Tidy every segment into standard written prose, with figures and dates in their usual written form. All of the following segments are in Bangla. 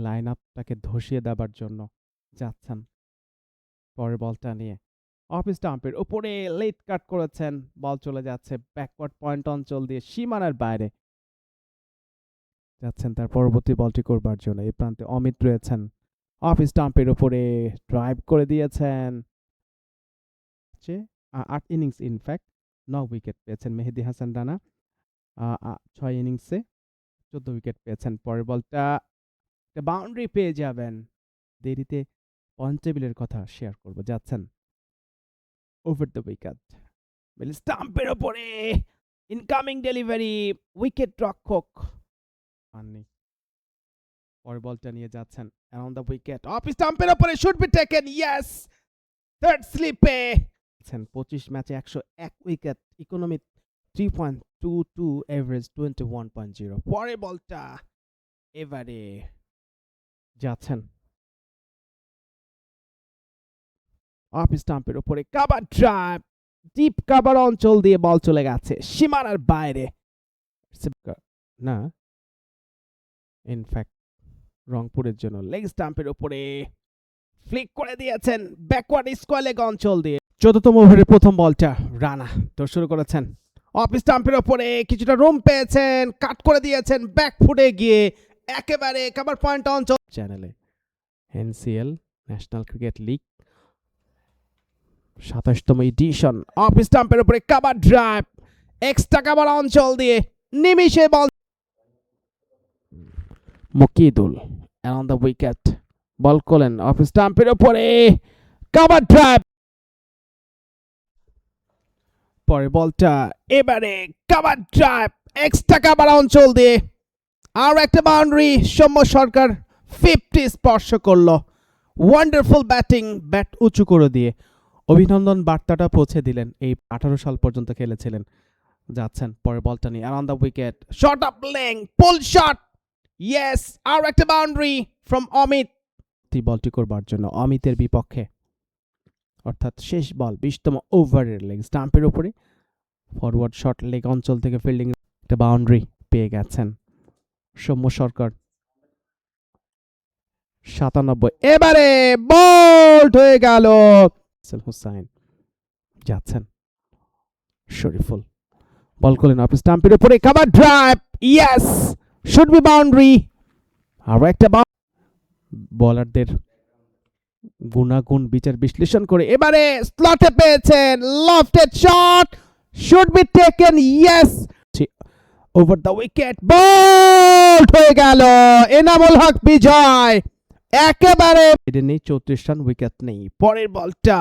লাইন আপটাকে ধসিয়ে দেবার জন্য যাচ্ছেন পরের বলটা নিয়ে। অফ স্টাম্পের উপরে লেট কাট করেছেন, বল চলে যাচ্ছে ব্যাকওয়ার্ড পয়েন্ট অঞ্চল দিয়ে সীমানার বাইরে যাচ্ছেন তার পরবর্তী বলটি করবার জন্য। এই প্রান্তে অমিত রয়েছেন, অফ স্টাম্পের উপরে ড্রাইভ করে দিয়েছেন। 8 ইনিংস ইনফ্যাক্ট 9 উইকেট পেয়েছেন মেহেদী হাসান রানা। 6 ইনিংসে 14 উইকেট পেয়েছেন। পরের বলটা একটা বাউন্ডারি পেয়ে যাবেন। দেরিতে পয়েন্ট টেবিলের কথা শেয়ার করব। যাচ্ছেন ওভার দ্য উইকেট, মিডল স্টাম্পের ওপরে ইনকামিং ডেলিভারি, উইকেট রক্ষক পাননি। পরের বলটা নিয়ে যাচ্ছেন অ্যারাউন্ড দ্য উইকেট, অফ স্টাম্পের ওপরে should be taken, yes, third স্লিপে 25 ম্যাচে 101 উইকেট, ইকোনমি 3.22, এভারেজ 21.0। পরের বলটা এবারে যাচ্ছেন অফ স্টাম্পের উপরে কাভার ড্রাইভ, ডিপ কাভার অঞ্চল দিয়ে বল চলে গেছে সীমানার বাইরে। না, ইনফ্যাক্ট রংপুরের জন্য লেগ স্টাম্পের উপরে ফ্লিক করে দিয়েছেন ব্যাকওয়ার্ড স্কোয়ার লেগ অঞ্চল দিয়ে। 14তম ওভারের প্রথম বলটা রানা তো শুরু করেছেন অফ স্টাম্পের উপরে, কিছুটা রুম পেয়েছেন, কাট করে দিয়েছেন ব্যাক ফুটে গিয়ে একেবারে কভার পয়েন্ট অঞ্চল। চ্যানেলে এনসিএল ন্যাশনাল ক্রিকেট লিগ 27তম এডিশন, অফ স্টাম্পের উপরে কভার ড্রাইভ, এক্সট্রা কভার অঞ্চল দিয়ে নিমিশে ball, Mukidul around the wicket, ball করলেন অফ স্টাম্পের উপরে কভার ড্রাইভ। পরের বলটা এবারে কভার ড্রাইভ, এক্সট্রা কভার অঞ্চল দিয়ে আর একটা বাউন্ডারি। সৌম্য সরকার 50 স্পর্শ করলো, ওয়ান্ডারফুল ব্যাটিং, ব্যাট উঁচু করে দিয়ে অভিনন্দন বার্তাটা পৌঁছে দিলেন। এই 18 সাল পর্যন্ত খেলেছিলেন। যাচ্ছেন পরের বলটা নিয়ে around the wicket, shot up length, pull shot, yes, আর একটা বাউন্ডারি ফ্রম অমিত। বলটি করবার জন্য অমিতের বিপক্ষে, অর্থাৎ শেষ বল 20তম ওভারের লেগ স্টাম্পের উপরে ফরওয়ার্ড শট লেগ অঞ্চল থেকে ফিল্ডিং একটা বাউন্ডারি পেয়ে গেছেন সৌম্য সরকার। 97, এবারে বোল্ড হয়ে গেল হুসাইন। যাচ্ছেন শরীফুল, বল করলেন অফ স্টাম্পের উপরে cover drive, yes, should be boundary. আর একটা বলারদের গুণাগুণ বিচার বিশ্লেষণ করে এবারে স্লটে পেয়েছেন, lofted shot, should be taken, yes, over the wicket, bowled হয়ে গেল এনামুল হক বিজয়। একেবারে নেই 34 রান, উইকেট নেই। পরের বলটা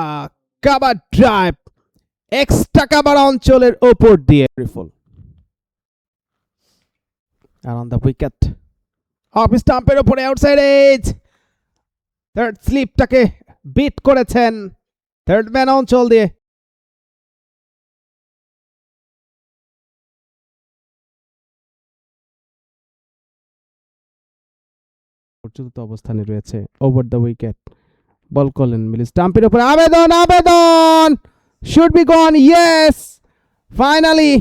কভার ড্রাইভ, এক্সট্রা কভার অঞ্চলের ওপর দিয়ে রিফল অন দ্য উইকেট, অফ স্টাম্পের উপরে আউটসাইড এজ, থার্ড স্লিপটাকে বিট করেছেন থার্ড ম্যান অঞ্চল দিয়ে। চতুর্থ অবস্থানে রয়েছে ওভার দ্য উইকেট, বল করলেন মিডল স্টাম্পের উপরে, আবেদন, আবেদন, should be gone, yes, finally.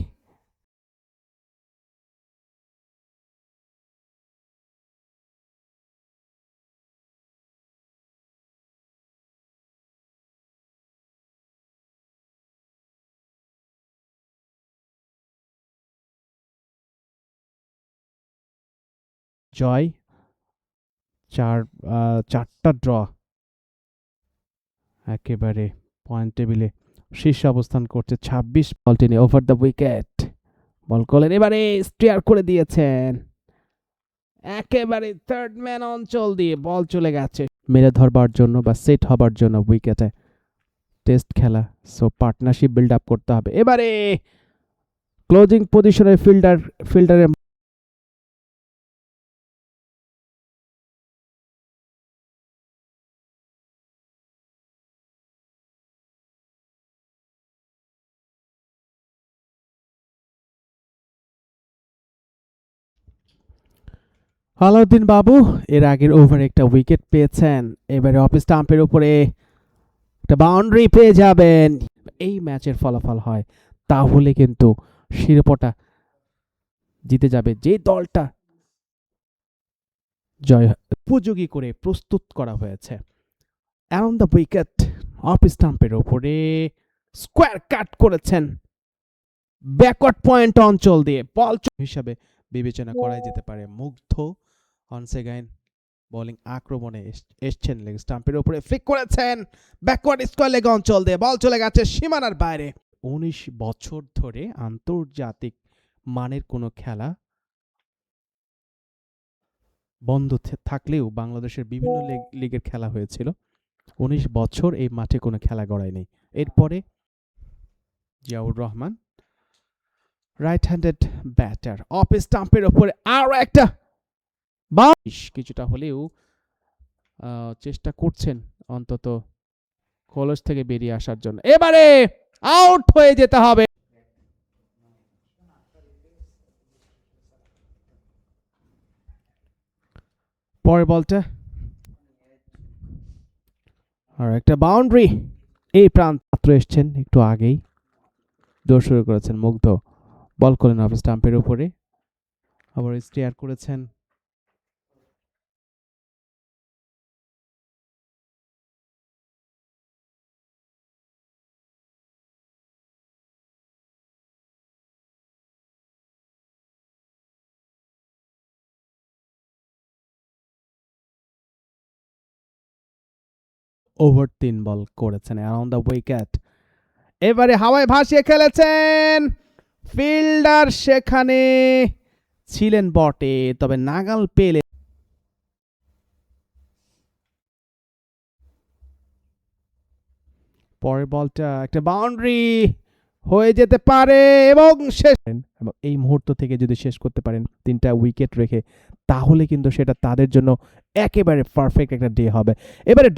জয়, চারটা ড্র, একেবারে পয়েন্ট টেবিলে শীর্ষ অবস্থান করছে 26 বলটি নিয়ে। ওভার দ্য উইকেট, বল করলেন এবারে স্টেয়ার করে দিয়েছেন একেবারে থার্ড ম্যান অঞ্চল দিয়ে বল চলে গেছে মেরে ধরবার জন্য বা সেট হবার জন্য উইকেটে। টেস্ট খেলা, সো পার্টনারশিপ বিল্ড আপ করতে হবে। এবারে ক্লোজিং পজিশনের ফিল্ডারের আলাউদ্দিন বাবু এর আগের ওভারে একটা উইকেট পেয়েছেন, এবারে অফ স্টাম্পের উপরে একটা বাউন্ডারি পেয়ে যাবেন। এই ম্যাচের ফলাফল হয় তাহলে কিন্তু শিরোপাটা জিতে যাবে যে দলটা জয় উপযোগী করে প্রস্তুত করা হয়েছে। অ্যারাউন্ড দ্য উইকেট অফ স্টাম্পের ওপরে স্কোয়ার কাট করেছেন ব্যাকওয়ার্ড পয়েন্ট অঞ্চল দিয়ে বল হিসাবে বিবেচনা করা যেতে পারে। মুগ্ধ অনস এগেইন বোলিং আক্রমণে এসছেন, লেগ স্টাম্পের উপরে ফ্লিক করেছেন ব্যাকওয়ার্ড স্কোয়ার লেগ অঞ্চল দিয়ে বল চলে গেছে সীমানার বাইরে। 19 বছর ধরে আন্তর্জাতিক মানের কোনো খেলা বন্ধ থাকলেও বাংলাদেশের বিভিন্ন লিগের খেলা হয়েছিল। 19 বছর এই মাঠে কোনো খেলা গড়ায় নেই। এরপরে Ziaur Rahman right handed batter off স্টাম্পের ওপরে আরো একটা কিছুটা হলেও চেষ্টা করছেন অন্তত কলস থেকে বেরিয়ে আসার জন্য। এবারে আউট হয়ে যেতে হবে। পরের বলটা আর একটা বাউন্ডারি এই প্রান্ত মাত্র এসছেন একটু আগেই দৌড় শুরু করেছেন মুগ্ধ, বল করলেন অফ স্টাম্পের উপরে, আবার স্টেয়ার করেছেন ওভার 3 বল করেছেন অ্যারাউন্ড দ্য উইকেট। এবারে হাওয়ায় ভাসিয়ে খেলেছেন, ফিল্ডার সেখানে ছিলেন বটে তবে নাগাল পেলে পরের বলটা একটা বাউন্ডারি হয়ে যেতে পারে এবং শেষ এবং এই মুহূর্ত থেকে যদি শেষ করতে পারেন 3টা উইকেট রেখে তাহলে কিন্তু সেটা তাদের জন্য একেবারে পারফেক্ট একটা ডে হবে। এবারে